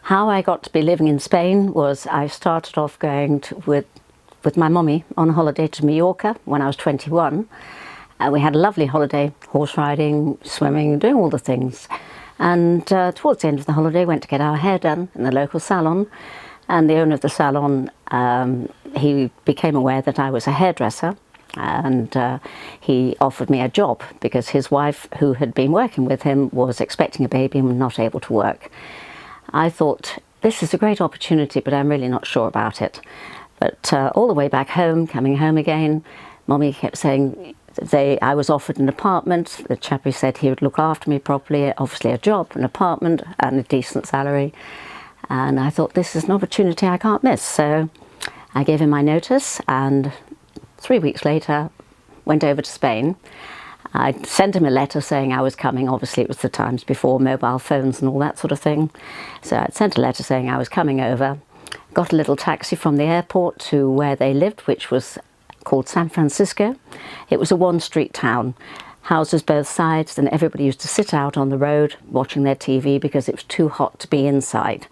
How I got to be living in Spain was I started off going with my mummy on a holiday to Mallorca when I was 21. We had a lovely holiday, horse riding, swimming, doing all the things. And towards the end of the holiday, went to get our hair done in the local salon. And the owner of the salon, he became aware that I was a hairdresser, and he offered me a job because his wife, who had been working with him, was expecting a baby and not able to work. I thought, this is a great opportunity, but I'm really not sure about it. But all the way back home, coming home again, Mummy kept saying I was offered an apartment. The chap who said he would look after me properly, obviously a job, an apartment and a decent salary. And I thought, this is an opportunity I can't miss. So I gave him my notice, and 3 weeks later went over to Spain. I sent him a letter saying I was coming. Obviously it was the times before mobile phones and all that sort of thing. So I sent a letter saying I was coming over, got a little taxi from the airport to where they lived, which was called San Francisco. It was a one-street town, houses both sides, and everybody used to sit out on the road watching their TV because it was too hot to be inside.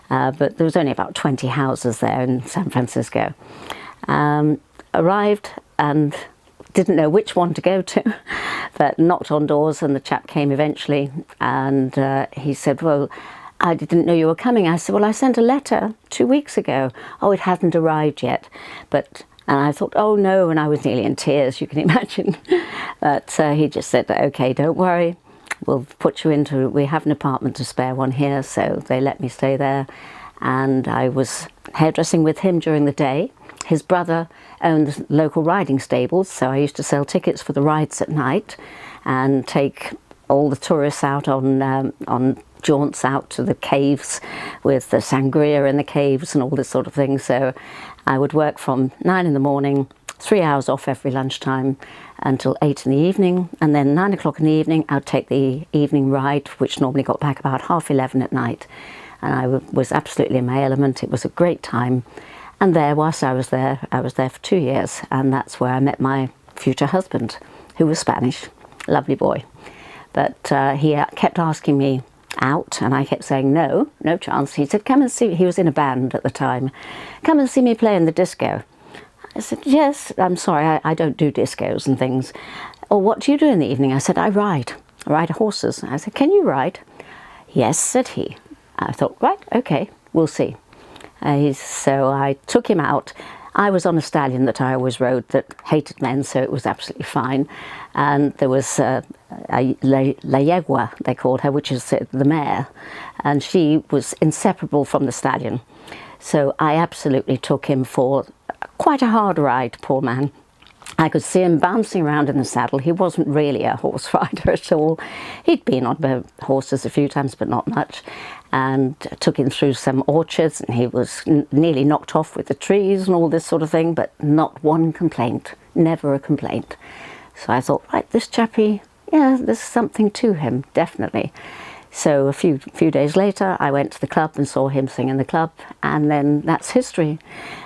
But there was only about 20 houses there in San Francisco. Arrived and didn't know which one to go to, but knocked on doors, and the chap came eventually, and he said, well, I didn't know you were coming. I said, well, I sent a letter 2 weeks ago. Oh, it hadn't arrived yet. And I thought, oh no, and I was nearly in tears, you can imagine. But he just said, okay, don't worry, we'll put you into, we have an apartment to spare one here, so they let me stay there. And I was hairdressing with him during the day. His brother owned the local riding stables, so I used to sell tickets for the rides at night and take all the tourists out on jaunts out to the caves with the sangria in the caves and all this sort of thing. So I would work from 9 in the morning, 3 hours off every lunchtime until 8 in the evening, and then 9 o'clock in the evening I'd take the evening ride, which normally got back about 11:30 at night. And I was absolutely in my element. It was a great time. And there, whilst I was there for 2 years, and that's where I met my future husband, who was Spanish, lovely boy. But he kept asking me out, and I kept saying no chance. He said, come and see, he was in a band at the time, come and see me play in the disco. I said, yes, I'm sorry, I don't do discos and things. Oh, what do you do in the evening? I said, I ride horses. I said, can you ride? Yes, said he. I thought, right, okay, we'll see. So I took him out. I was on a stallion that I always rode that hated men, so it was absolutely fine. And there was La Yegua, they called her, which is the mare, and she was inseparable from the stallion. So I absolutely took him for quite a hard ride, poor man. I could see him bouncing around in the saddle. He wasn't really a horse rider at all. He'd been on horses a few times, but not much. And took him through some orchards, and he was nearly knocked off with the trees and all this sort of thing, but not one complaint, never a complaint. So I thought, right, this chappie, yeah, there's something to him, definitely. So a few days later, I went to the club and saw him sing in the club, and then that's history.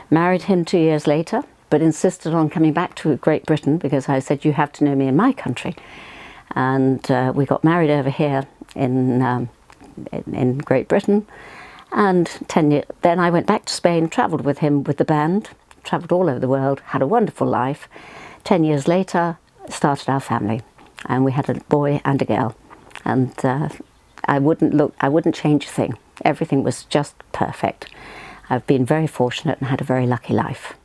Married him 2 years later, but insisted on coming back to Great Britain because I said, you have to know me in my country. And we got married over here in Great Britain, and then I went back to Spain, travelled with him with the band, travelled all over the world, had a wonderful life. 10 years later, started our family, and we had a boy and a girl, and I wouldn't change a thing. Everything was just perfect. I've been very fortunate and had a very lucky life.